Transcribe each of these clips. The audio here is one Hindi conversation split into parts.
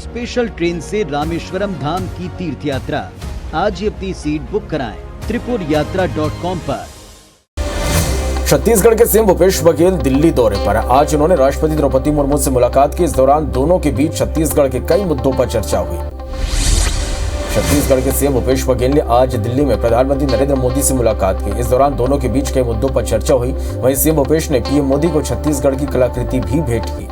स्पेशल ट्रेन से रामेश्वरम धाम की तीर्थ यात्रा। आज ही अपनी सीट बुक कराएं त्रिपुरयात्रा.com पर। छत्तीसगढ़ के सीएम भूपेश बघेल दिल्ली दौरे पर। आज उन्होंने राष्ट्रपति द्रौपदी मुर्मू से मुलाकात की। इस दौरान दोनों के बीच छत्तीसगढ़ के कई मुद्दों पर चर्चा हुई। छत्तीसगढ़ के सीएम भूपेश बघेल ने आज दिल्ली में प्रधानमंत्री नरेंद्र मोदी से मुलाकात की। इस दौरान दोनों के बीच कई मुद्दों पर चर्चा हुई। वहीं सीएम भूपेश ने पीएम मोदी को छत्तीसगढ़ की कलाकृति भी भेंट की।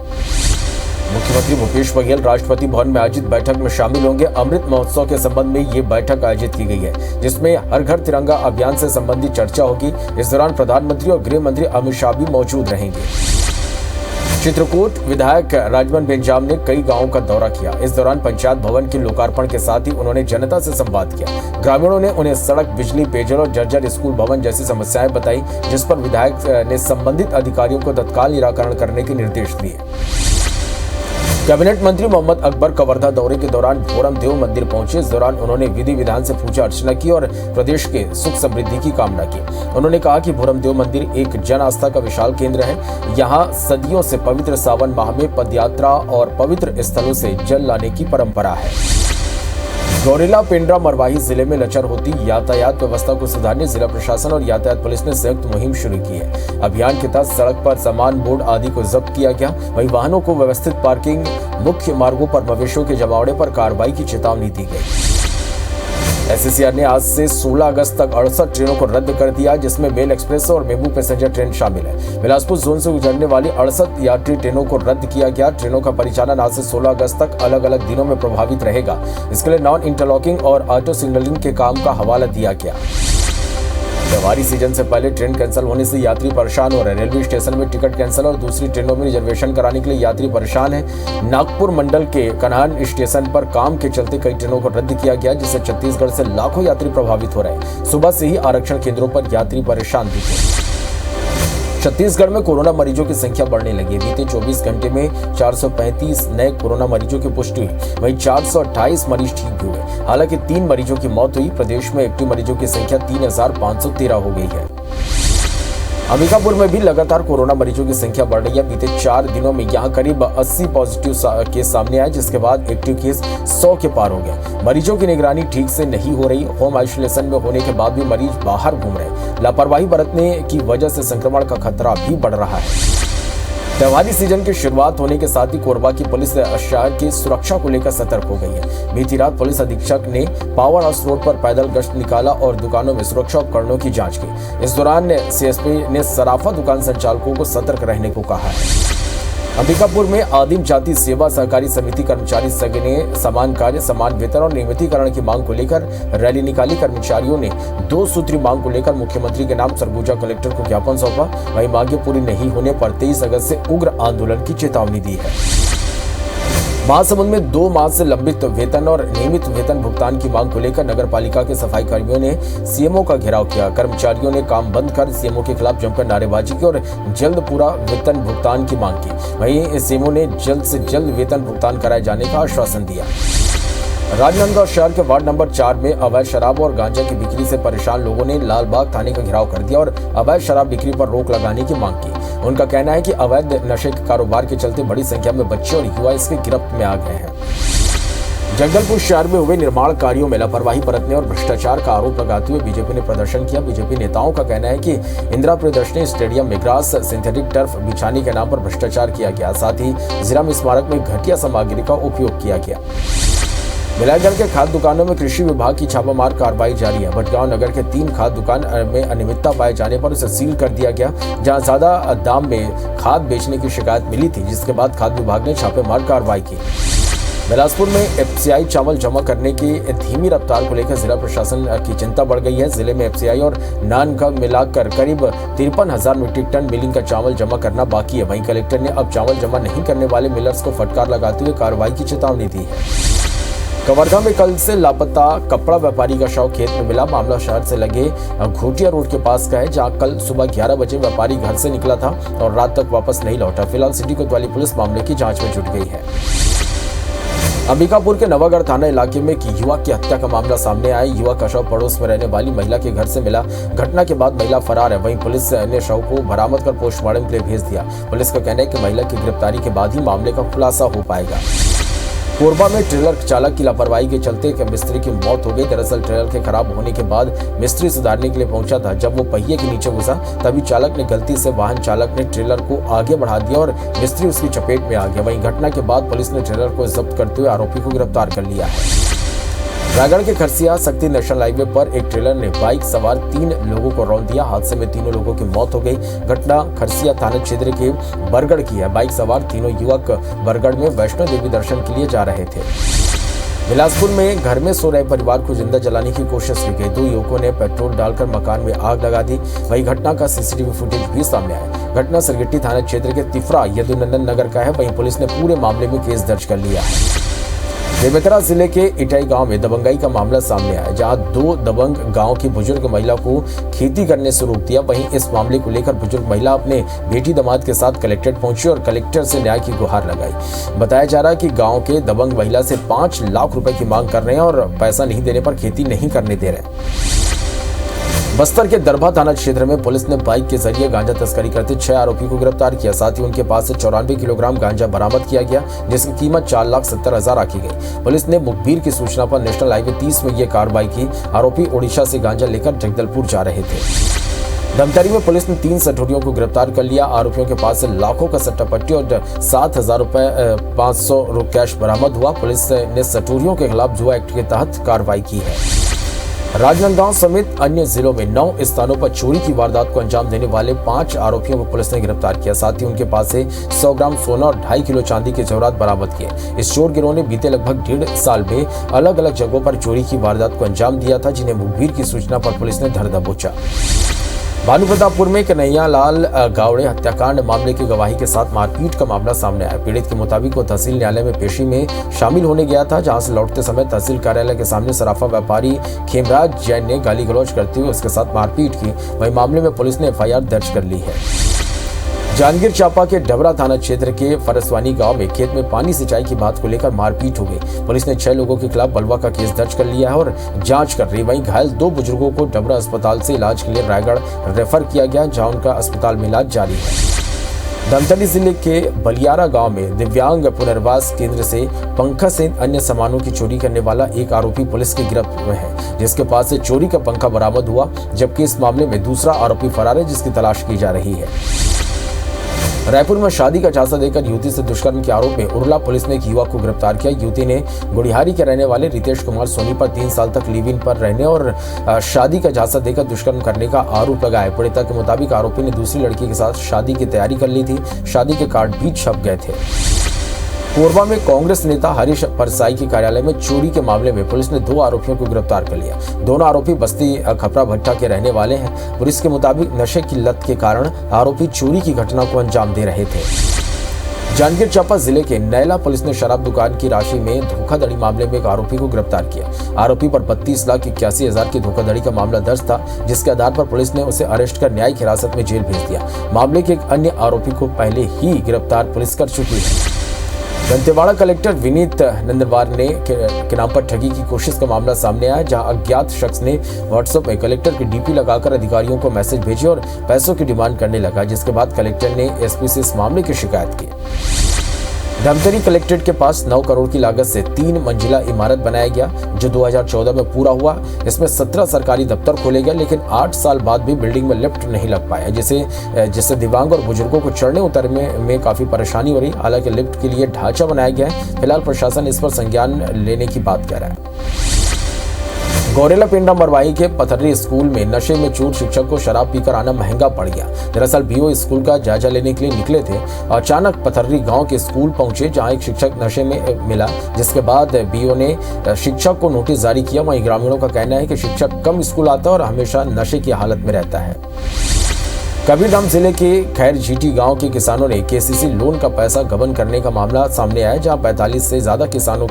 मुख्यमंत्री भूपेश बघेल राष्ट्रपति भवन में आयोजित बैठक में शामिल होंगे। अमृत महोत्सव के संबंध में ये बैठक आयोजित की गई है, जिसमें हर घर तिरंगा अभियान से संबंधित चर्चा होगी। इस दौरान प्रधानमंत्री और गृह मंत्री अमित शाह भी मौजूद रहेंगे। चित्रकूट विधायक राजमन बेंजाम ने कई गांवों का दौरा किया। इस दौरान पंचायत भवन के लोकार्पण के साथ ही उन्होंने जनता से संवाद किया। ग्रामीणों ने उन्हें सड़क, बिजली, पेयजल और जर्जर स्कूल भवन जैसी समस्याएं बताई, जिस पर विधायक ने संबंधित अधिकारियों को तत्काल निराकरण करने के निर्देश दिए। कैबिनेट मंत्री मोहम्मद अकबर कवर्धा दौरे के दौरान भोरम देव मंदिर पहुंचे। इस दौरान उन्होंने विधि विधान से पूजा अर्चना की और प्रदेश के सुख समृद्धि की कामना की। उन्होंने कहा कि भोरम देव मंदिर एक जन आस्था का विशाल केंद्र है। यहाँ सदियों से पवित्र सावन माह में पदयात्रा और पवित्र स्थलों से जल लाने की परंपरा है। गौरेला पेंड्रा मरवाही जिले में लचर होती यातायात व्यवस्था को सुधारने जिला प्रशासन और यातायात पुलिस ने संयुक्त मुहिम शुरू की है। अभियान के तहत सड़क पर सामान, बोर्ड आदि को जब्त किया गया। वहीं वाहनों को व्यवस्थित पार्किंग, मुख्य मार्गों पर मवेशियों के जमावड़े पर कार्रवाई की चेतावनी दी गई। एससीसीआर ने आज से 16 अगस्त तक 68 ट्रेनों को रद्द कर दिया, जिसमें मेल एक्सप्रेस और मेमू पैसेंजर ट्रेन शामिल है। बिलासपुर जोन से गुजरने वाली 68 यात्री ट्रेनों को रद्द किया गया। ट्रेनों का परिचालन आज से 16 अगस्त तक अलग अलग दिनों में प्रभावित रहेगा। इसके लिए नॉन इंटरलॉकिंग और ऑटो सिग्नलिंग के काम का हवाला दिया गया। त्योहारी सीजन से पहले ट्रेन कैंसिल होने से यात्री परेशान हो रहे हैं। रेलवे स्टेशन में टिकट कैंसिल और दूसरी ट्रेनों में रिजर्वेशन कराने के लिए यात्री परेशान हैं। नागपुर मंडल के कन्हान स्टेशन पर काम के चलते कई ट्रेनों को रद्द किया गया, जिससे छत्तीसगढ़ से लाखों यात्री प्रभावित हो रहे हैं। सुबह से ही आरक्षण केंद्रों पर यात्री परेशान दिखे। छत्तीसगढ़ में कोरोना मरीजों की संख्या बढ़ने लगी। बीते 24 घंटे में 435 नए कोरोना मरीजों की पुष्टि हुई। वहीं 428 मरीज ठीक भी हुए। हालांकि 3 मरीजों की मौत हुई। प्रदेश में एक्टिव मरीजों की संख्या 3513 हो गई है। अंबिकापुर में भी लगातार कोरोना मरीजों की संख्या बढ़ रही है। बीते 4 दिनों में यहां करीब 80 पॉजिटिव केस सामने आए, जिसके बाद एक्टिव केस 100 के पार हो गए। मरीजों की निगरानी ठीक से नहीं हो रही। होम आइसोलेशन में होने के बाद भी मरीज बाहर घूम रहे। लापरवाही बरतने की वजह से संक्रमण का खतरा भी बढ़ रहा है। त्योहारी सीजन की शुरुआत होने के साथ ही कोरबा की पुलिस शहर की सुरक्षा को लेकर सतर्क हो गई है। बीती रात पुलिस अधीक्षक ने पावर हाउस रोड पर पैदल गश्त निकाला और दुकानों में सुरक्षा उपकरणों की जांच की। इस दौरान सीएसपी ने सराफा दुकान संचालकों को सतर्क रहने को कहा है। अंबिकापुर में आदिम जाति सेवा सहकारी समिति कर्मचारी संघ ने समान कार्य, समान वेतन और नियमितीकरण की मांग को लेकर रैली निकाली। कर्मचारियों ने 2 सूत्री मांग को लेकर मुख्यमंत्री के नाम सरगुजा कलेक्टर को ज्ञापन सौंपा। वहीं मांगें पूरी नहीं होने पर 23 अगस्त से उग्र आंदोलन की चेतावनी दी है। महासमुंद में 2 माह से लंबित वेतन और नियमित वेतन भुगतान की मांग को लेकर नगर पालिका के सफाई कर्मियों ने सीएमओ का घेराव किया। कर्मचारियों ने काम बंद कर सीएमओ के खिलाफ जमकर नारेबाजी की और जल्द पूरा वेतन भुगतान की मांग की। वहीं सीएमओ ने जल्द से जल्द वेतन भुगतान कराए जाने का आश्वासन दिया। राजनांदगांव शहर के वार्ड नंबर 4 में अवैध शराब और गांजा की बिक्री से परेशान लोगों ने लालबाग थाने का घेराव कर दिया और अवैध शराब बिक्री पर रोक लगाने की मांग की। उनका कहना है कि अवैध नशे के कारोबार के चलते बड़ी संख्या में बच्चे और युवा इसके गिरफ्त में आ गए हैं। जगदलपुर शहर में हुए निर्माण कार्यों में लापरवाही बरतने और भ्रष्टाचार का आरोप लगाते हुए बीजेपी ने प्रदर्शन किया। बीजेपी नेताओं का कहना है कि इंदिरा प्रियदर्शनी स्टेडियम में ग्रास सिंथेटिक टर्फ बिछाने के नाम पर भ्रष्टाचार किया गया। साथ ही जिला स्मारक में घटिया सामग्री का उपयोग किया गया। बिलायगढ़ के खाद दुकानों में कृषि विभाग की छापामार कार्रवाई जारी है। भटगांव नगर के 3 खाद दुकान में अनियमितता पाए जाने पर उसे सील कर दिया गया, जहां ज्यादा दाम में खाद बेचने की शिकायत मिली थी, जिसके बाद खाद विभाग ने छापेमार कार्रवाई की। बिलासपुर में एफसीआई चावल जमा करने की धीमी रफ्तार को लेकर जिला प्रशासन की चिंता बढ़ गई है। जिले में एफसीआई और नान का मिलाकर करीब 53,000 मीट्रिक टन मिलिंग का चावल जमा करना बाकी है। वहीं कलेक्टर ने अब चावल जमा नहीं करने वाले मिलर्स को फटकार लगाते हुए कार्रवाई की चेतावनी दी है। कवर्धा में कल से लापता कपड़ा व्यापारी का शव खेत में मिला। मामला शहर से लगे घोटिया रोड के पास का है, जहां कल सुबह 11 बजे व्यापारी घर से निकला था और रात तक वापस नहीं लौटा। फिलहाल सिटी कोतवाली पुलिस मामले की जांच में जुट गई है। अंबिकापुर के नवागढ़ थाना इलाके में एक युवक की हत्या का मामला सामने आया। युवक का शव पड़ोस में रहने वाली महिला के घर से मिला। घटना के बाद महिला फरार है। वहीं पुलिस ने शव को बरामद कर पोस्टमार्टम के लिए भेज दिया। पुलिस का कहना है कि महिला की गिरफ्तारी के बाद ही मामले का खुलासा हो पाएगा। कोरबा में ट्रेलर चालक की लापरवाही के चलते एक मिस्त्री की मौत हो गई। दरअसल ट्रेलर के खराब होने के बाद मिस्त्री सुधारने के लिए पहुंचा था। जब वो पहिए के नीचे घुसा तभी चालक ने गलती से वाहन चालक ने ट्रेलर को आगे बढ़ा दिया और मिस्त्री उसकी चपेट में आ गया। वहीं घटना के बाद पुलिस ने ट्रेलर को जब्त करते हुए आरोपी को गिरफ्तार कर लिया है। रायगढ़ के खरसिया शक्ति नेशनल हाईवे पर एक ट्रेलर ने बाइक सवार 3 लोगों को रौंद दिया। हादसे में तीनों लोगों की मौत हो गई। घटना खरसिया थाना क्षेत्र के बरगढ़ की है। बाइक सवार तीनों युवक बरगढ़ में वैष्णो देवी दर्शन के लिए जा रहे थे। बिलासपुर में घर में सो रहे परिवार को जिंदा जलाने की कोशिश की गई। 2 युवकों ने पेट्रोल डालकर मकान में आग लगा दी। वही घटना का सीसीटीवी फुटेज भी सामने आया। घटना सरगिट्टी थाना क्षेत्र के तिफरा यदुनंदन नगर का है। वहीं पुलिस ने पूरे मामले में केस दर्ज कर लिया है। बेमेतरा जिले के इटाई गांव में दबंगाई का मामला सामने आया, जहां 2 दबंग गांव की बुजुर्ग महिला को खेती करने से रोक दिया। वहीं इस मामले को लेकर बुजुर्ग महिला अपने बेटी दामाद के साथ कलेक्ट्रेट पहुंची और कलेक्टर से न्याय की गुहार लगाई। बताया जा रहा है कि गांव के दबंग महिला से 5 लाख रुपए की मांग कर रहे हैं और पैसा नहीं देने पर खेती नहीं करने दे रहे। बस्तर के दरभा थाना क्षेत्र में पुलिस ने बाइक के जरिए गांजा तस्करी करते 6 आरोपी को गिरफ्तार किया। साथ ही उनके पास से 94 किलोग्राम गांजा बरामद किया गया, जिसकी कीमत 4,70,000 रखी गई। पुलिस ने मुखबिर की सूचना पर नेशनल हाईवे 30 में यह कार्रवाई की। आरोपी ओडिशा से गांजा लेकर जगदलपुर जा रहे थे। धमतरी में पुलिस ने 3 सटोरियों को गिरफ्तार कर लिया। आरोपियों के पास से लाखों का सट्टा पट्टी और 7,000 रुपए 500 कैश बरामद हुआ। पुलिस ने सटोरियों के खिलाफ जुआ एक्ट के तहत कार्रवाई की है। राजनांदगांव समेत अन्य जिलों में 9 स्थानों पर चोरी की वारदात को अंजाम देने वाले 5 आरोपियों को पुलिस ने गिरफ्तार किया। साथ ही उनके पास से 100 ग्राम सोना और 2.5 किलो चांदी के जेवरात बरामद किए। इस चोर गिरोह ने बीते लगभग 1.5 साल में अलग अलग जगहों पर चोरी की वारदात को अंजाम दिया था, जिन्हें मुखबिर की सूचना पर पुलिस ने धर दबोचा। भानुप्रतापपुर में कन्हैया लाल गावड़े हत्याकांड मामले की गवाही के साथ मारपीट का मामला सामने आया। पीड़ित के मुताबिक वो तहसील न्यायालय में पेशी में शामिल होने गया था, जहां से लौटते समय तहसील कार्यालय के सामने सराफा व्यापारी खेमराज जैन ने गाली गलौज करते हुए उसके साथ मारपीट की। वहीं मामले में पुलिस ने FIR दर्ज कर ली है। जांजगीर चांपा के डबरा थाना क्षेत्र के फरसवानी गांव में खेत में पानी सिंचाई की बात को लेकर मारपीट हो गई। पुलिस ने 6 लोगों के खिलाफ बलवा का केस दर्ज कर लिया है और जांच कर रही। वहीं घायल 2 बुजुर्गों को डबरा अस्पताल से इलाज के लिए रायगढ़ रेफर किया गया, जहां उनका अस्पताल में इलाज जारी है। धमतरी जिले के बलियारा गांव में दिव्यांग पुनर्वास केंद्र से पंखा सहित अन्य सामानों की चोरी करने वाला एक आरोपी पुलिस की गिरफ्त में है, जिसके पास से चोरी का पंखा बरामद हुआ। जबकि इस मामले में दूसरा आरोपी फरार है, जिसकी तलाश की जा रही है। रायपुर में शादी का झांसा देकर युवती से दुष्कर्म के आरोप में उरला पुलिस ने एक युवक को गिरफ्तार किया। युवती ने गुड़िहारी के रहने वाले रितेश कुमार सोनी पर 3 साल तक लिव इन पर रहने और शादी का झांसा देकर दुष्कर्म करने का आरोप लगाया। पीड़िता के मुताबिक आरोपी ने दूसरी लड़की के साथ शादी की तैयारी कर ली थी। शादी के कार्ड भी छप गए थे। कोरबा में कांग्रेस नेता हरीश परसाई के कार्यालय में चोरी के मामले में पुलिस ने 2 आरोपियों को गिरफ्तार कर लिया। दोनों आरोपी बस्ती खपरा भट्टा के रहने वाले हैं। पुलिस के मुताबिक नशे की लत के कारण आरोपी चोरी की घटना को अंजाम दे रहे थे। जांजगीर चांपा जिले के नैला पुलिस ने शराब दुकान की राशि में धोखाधड़ी मामले में एक आरोपी को गिरफ्तार किया। आरोपी पर 32,81,000 की धोखाधड़ी का मामला दर्ज था, जिसके आधार पर पुलिस ने उसे अरेस्ट कर न्यायिक हिरासत में जेल भेज दिया। मामले के एक अन्य आरोपी को पहले ही गिरफ्तार पुलिस कर चुकी है। दंतेवाड़ा कलेक्टर विनीत नंदनवार के नाम पर ठगी की कोशिश का मामला सामने आया, जहां अज्ञात शख्स ने व्हाट्सएप में कलेक्टर की डीपी लगाकर अधिकारियों को मैसेज भेजे और पैसों की डिमांड करने लगा, जिसके बाद कलेक्टर ने एसपी से इस मामले की शिकायत की। धमतरी कलेक्ट्रेट के पास 9 करोड़ की लागत से 3 मंजिला इमारत बनाया गया, जो 2014 में पूरा हुआ। इसमें 17 सरकारी दफ्तर खोले गए, लेकिन 8 साल बाद भी बिल्डिंग में लिफ्ट नहीं लग पाया, जिससे दिव्यांग और बुजुर्गों को चढ़ने उतरने में काफी परेशानी हो रही। हालांकि लिफ्ट के लिए ढांचा बनाया गया है। फिलहाल प्रशासन इस पर संज्ञान लेने की बात कह रहा है। गौरेला पिंडा मरवाही के पथर्री स्कूल में नशे में चूर शिक्षक को शराब पीकर आना महंगा पड़ गया। दरअसल बीओ स्कूल का जायजा लेने के लिए निकले थे। अचानक पथर्री गांव के स्कूल पहुंचे, जहां एक शिक्षक नशे में मिला, जिसके बाद बीओ ने शिक्षक को नोटिस जारी किया। वहीं ग्रामीणों का कहना है कि शिक्षक कम स्कूल आता है और हमेशा नशे की हालत में रहता है। कबीरधाम जिले के खैर जीटी गांव के किसानों ने केसीसी लोन का पैसा गबन करने का मामला सामने आया, जहां 45 से ज्यादा किसानों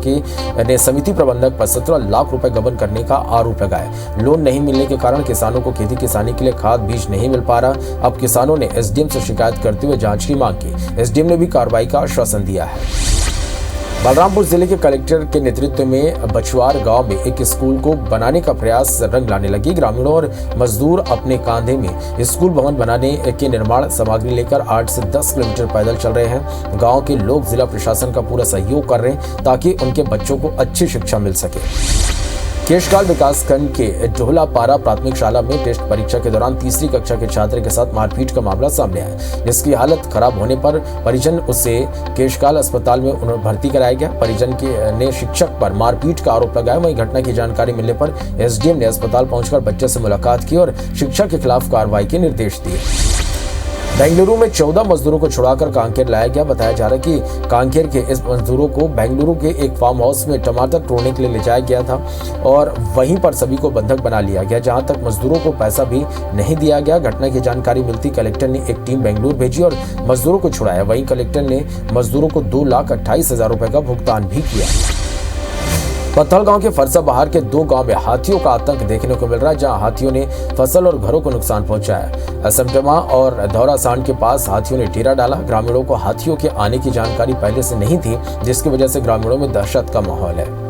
ने समिति प्रबंधक पर 17 लाख रुपए गबन करने का आरोप लगाया। लोन नहीं मिलने के कारण किसानों को खेती किसानी के लिए खाद बीज नहीं मिल पा रहा। अब किसानों ने एसडीएम से शिकायत करते हुए जांच की मांग की। एसडीएम ने भी कार्रवाई का आश्वासन दिया है। बलरामपुर जिले के कलेक्टर के नेतृत्व में बछवार गांव में एक स्कूल को बनाने का प्रयास रंग लाने लगी। ग्रामीणों और मजदूर अपने कांधे में स्कूल भवन बनाने के निर्माण सामग्री लेकर 8 से 10 किलोमीटर पैदल चल रहे हैं। गांव के लोग जिला प्रशासन का पूरा सहयोग कर रहे हैं ताकि उनके बच्चों को अच्छी शिक्षा मिल सके। केशकाल विकासखंड के ढोलापारा प्राथमिक शाला में टेस्ट परीक्षा के दौरान तीसरी कक्षा के छात्र के साथ मारपीट का मामला सामने आया, जिसकी हालत खराब होने पर परिजन उसे केशकाल अस्पताल में उन्हें भर्ती कराया गया। परिजन ने शिक्षक पर मारपीट का आरोप लगाया। वहीं घटना की जानकारी मिलने पर एसडीएम ने अस्पताल पहुंचकर बच्चे से मुलाकात की और शिक्षक के खिलाफ कार्रवाई के निर्देश दिए। बेंगलुरु में 14 मजदूरों को छुड़ाकर कांकेर लाया गया। बताया जा रहा है कि कांकेर के इस मजदूरों को बेंगलुरु के एक फार्म हाउस में टमाटर तोड़ने के लिए ले जाया गया था और वहीं पर सभी को बंधक बना लिया गया, जहां तक मजदूरों को पैसा भी नहीं दिया गया। घटना की जानकारी मिलती कलेक्टर ने एक टीम बेंगलुरु भेजी और मजदूरों को छुड़ाया। वहीं कलेक्टर ने मजदूरों को 2,28,000 रुपए का भुगतान भी किया। पत्थलगांव के फरसा बहार के 2 गांव में हाथियों का आतंक देखने को मिल रहा है, जहां हाथियों ने फसल और घरों को नुकसान पहुंचाया। असमटमा और धौरासांड के पास हाथियों ने डेरा डाला। ग्रामीणों को हाथियों के आने की जानकारी पहले से नहीं थी, जिसकी वजह से ग्रामीणों में दहशत का माहौल है।